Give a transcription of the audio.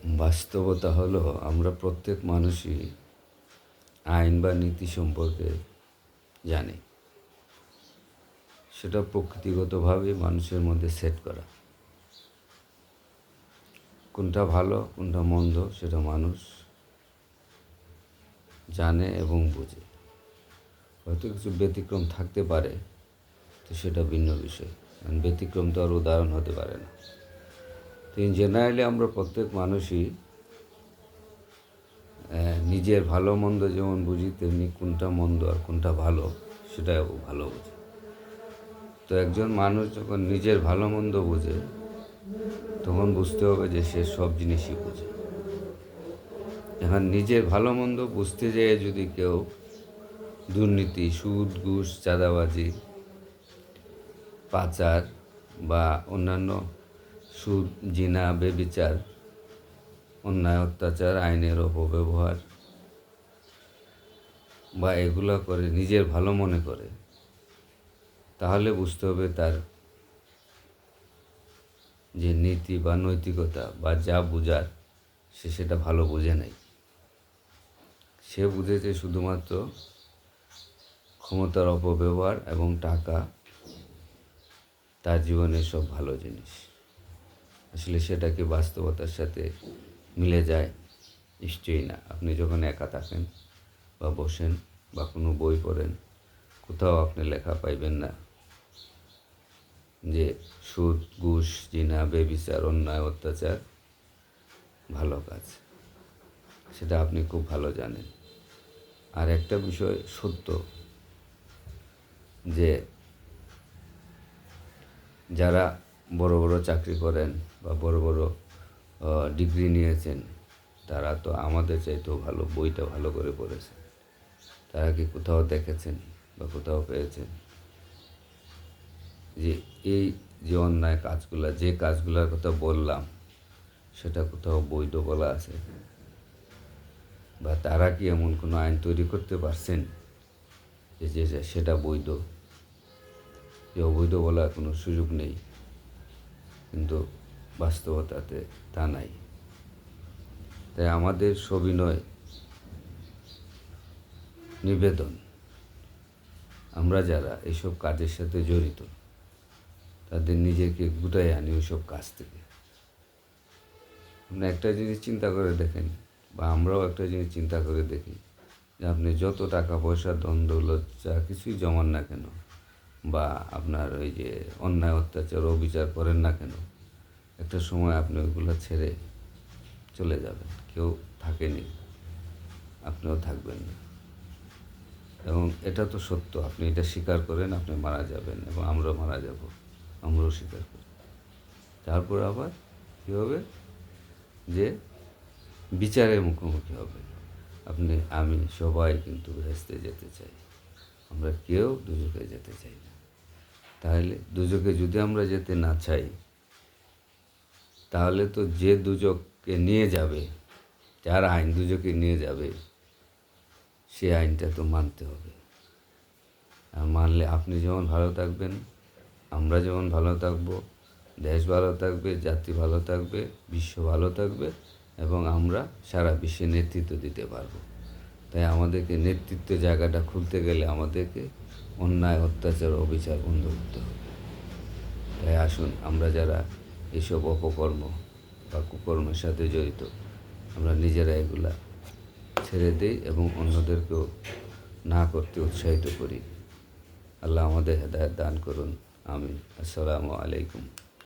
বাস্তবতা হলো আমরা প্রত্যেক মানুষই আইন বা নীতি সম্পর্কে জানি। সেটা প্রকৃতিগতভাবে মানুষের মধ্যে সেট করা। কোনটা ভালো কোনটা মন্দ সেটা মানুষ জানে এবং বোঝে। হয়তো কিছু ব্যতিক্রম থাকতে পারে, তো সেটা ভিন্ন বিষয়, কারণ ব্যতিক্রম তো আর উদাহরণ হতে পারে না। তো ইন জেনারেলি আমরা প্রত্যেক মানুষই নিজের ভালো মন্দ যেমন বুঝি, তেমনি কোনটা মন্দ আর কোনটা ভালো সেটাও ভালো বুঝি। তো একজন মানুষ যখন নিজের ভালো মন্দ বোঝে, তখন বুঝতে হবে যে সে সব জিনিসই বোঝে। এখন নিজের ভালো মন্দ বুঝতে যেয়ে যদি কেউ দুর্নীতি, সুদ, ঘুষ, চাঁদাবাজি, পাচার বা অন্যান্য সুদ, জিনা, বেবিচার, অন্যায়, অত্যাচার, আইনের অপব্যবহার বা এগুলো করে নিজের ভালো মনে করে, তাহলে বুঝতে হবে তার যে নীতি বা নৈতিকতা বা যা বোঝার সে সেটা ভালো বোঝে নাই। সে বুঝেছে শুধুমাত্র ক্ষমতার অপব্যবহার এবং টাকা তার জীবনের সব ভালো জিনিস। আসলে সেটাকে বাস্তবতার সাথে মিলে যায় নিশ্চয়ই না। আপনি যখন একা থাকেন বা বসেন বা কোনো বই পড়েন, কোথাও আপনি লেখা পাইবেন না যে সুদ, ঘুষ, জিনা, বেবিচার, অন্যায়, অত্যাচার ভালো কাজ। সেটা আপনি খুব ভালো জানেন। আর একটা বিষয় সত্য, যে যারা বড় বড় চাকরি করেন বা বড় বড় ডিগ্রি নিয়েছেন, তারা তো আমাদের চাইতেও ভালো বইটা ভালো করে পড়েছেন। তারা কি কোথাও দেখেছেন বা কোথাও পেয়েছেন যে এই যে অন্যায় কাজগুলা, যে কাজগুলোর কথা বললাম, সেটা কোথাও বৈধ বলা আছে? বা তারা কি এমন কোনো আইন তৈরি করতে পারছেন যে সেটা বৈধ, যে অবৈধ বলার কোনো সুযোগ নেই? কিন্তু বাস্তবতাতে তা নাই। তাই আমাদের সবিনয় নিবেদন, আমরা যারা এইসব কাজের সাথে জড়িত, তাদের নিজেকে গুটাই আনি ওইসব কাজ থেকে। আপনি একটা জিনিস চিন্তা করে দেখেন, বা আমরাও একটা জিনিস চিন্তা করে দেখি, যে আপনি যত টাকা পয়সা, ধন দৌলত যা কিছুই জমান না কেন, বা আপনার ওই যে অন্যায়, অত্যাচার, অবিচার করেন না কেন, একটা সময় আপনি ওইগুলো ছেড়ে চলে যাবেন। কেউ থাকেনি, আপনিও থাকবেন না। এবং এটা তো সত্য, আপনি এটা স্বীকার করেন, আপনি মারা যাবেন এবং আমরাও মারা যাব, আমরাও স্বীকার করি। তারপর আবার কী হবে, যে বিচারের মুখোমুখি হবে। আপনি, আমি, সবাই কিন্তু বেহেশতে যেতে চাই, আমরা কেউ দুজকে যেতে চাই না। তাহলে দুজকে যদি আমরা যেতে না চাই, তাহলে তো যে দুজককে নিয়ে যাবে, যার আইন দুজকে নিয়ে যাবে, সে আইনটা তো মানতে হবে। আর মানলে আপনি যেমন ভালো থাকবেন, আমরা যেমন ভালো থাকবো, দেশ ভালো থাকবে, জাতি ভালো থাকবে, বিশ্ব ভালো থাকবে, এবং আমরা সারা বিশ্বে নেতৃত্ব দিতে পারবো। তাই আমাদেরকে নেতৃত্বের জায়গাটা খুলতে গেলে আমাদেরকে অন্যায়, অত্যাচার, অবিচার বন্ধ করতে হবে। তাই আসুন, আমরা যারা এইসব অপকর্ম বা কুকর্মের সাথে জড়িত, আমরা নিজেরা এগুলা ছেড়ে দিই এবং অন্যদেরকেও না করতে উৎসাহিত করি। আল্লাহ আমাদের হেদায়েত দান করুন। আমিন। আসসালামু আলাইকুম।